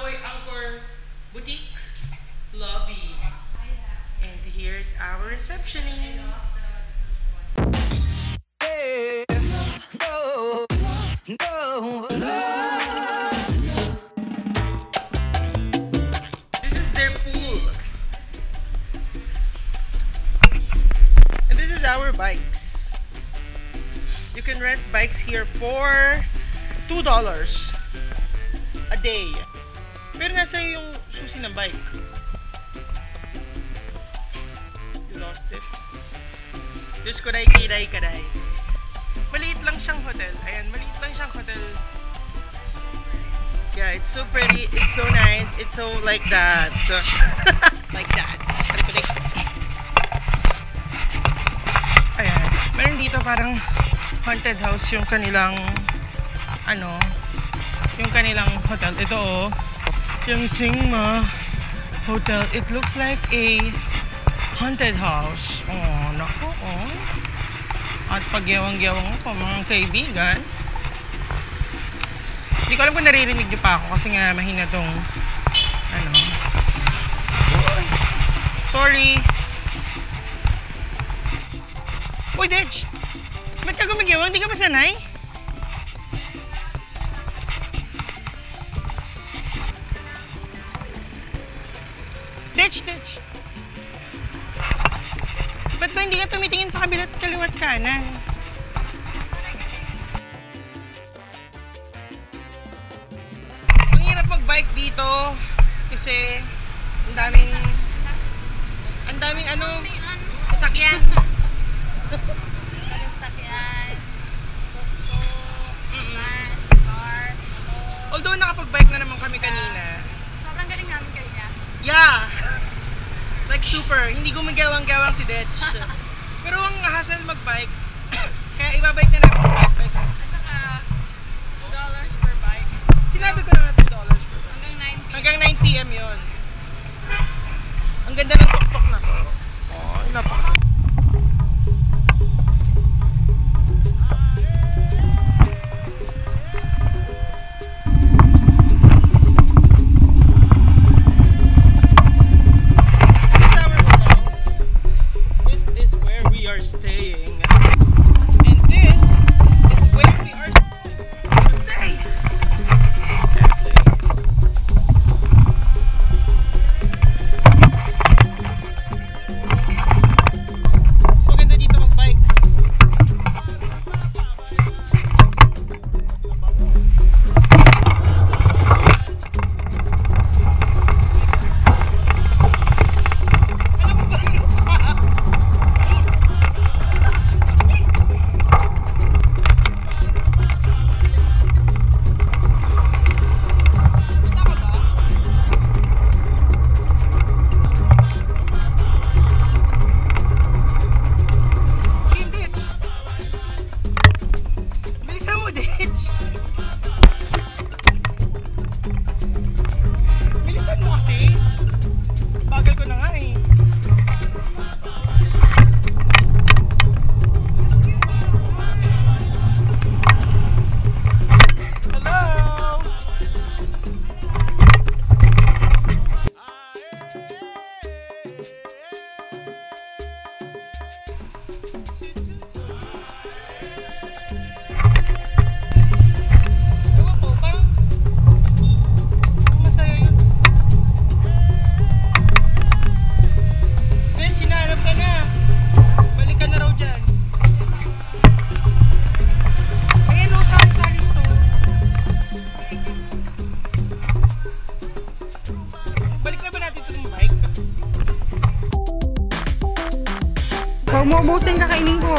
Apoy Angkor Boutique lobby. And here's our receptionist. Hey, no, no, no. This is their pool. And this is our bikes. You can rent bikes here for $2 a day. Pero nasa yung susi ng bike. You lost it. Diyos ko, kiray. Maliit lang siyang hotel. Ayan, maliit lang siyang hotel. Yeah, it's so pretty. It's so nice. It's so like that. Like that. Ayan. Meron dito parang haunted house yung kanilang yung kanilang hotel. Ito oh. Yung Singma Hotel. It looks like a haunted house. Oh, naku, oh. At pagyawang-yawang ako, mga kaibigan. Hindi ko alam kung naririnig niyo pa ako kasi nga mahina tong Sorry. Uy, Dech! Ba't ka gumagawang? Hindi ka ba sanay? Dech! Ba't ba hindi ka tumitingin sa kabilat kaliwat kanan? Ang hirap mag-bike dito kasi ang daming sasakyan. Although nakapag-bike na naman kami kanina. Sobrang galing namin kanina. Yeah! Like super, hindi gumagawang-gawang si Dech. Pero ang hassle mag-bike, kaya ibabike na namin mag-bike. At saka, $2 per bike. Sinabi ko na nga $2 per bike. Hanggang 9 p.m. Hanggang 9 p.m. yun. Ang ganda ng tuk-tuk na to. Oh, napaka. Staying. And this is where we are staying. That place. So ganda dito mag-bike. Bilisan mo kasi. Bagal ko na nga eh. Hello! Ewan ko, parang masaya yun. Ben, sinarap ka na. Balik ka na raw dyan. Ayan o, sari-sari store. Balik na ba natin itong bike? Huwag mo ubusin kakainin ko.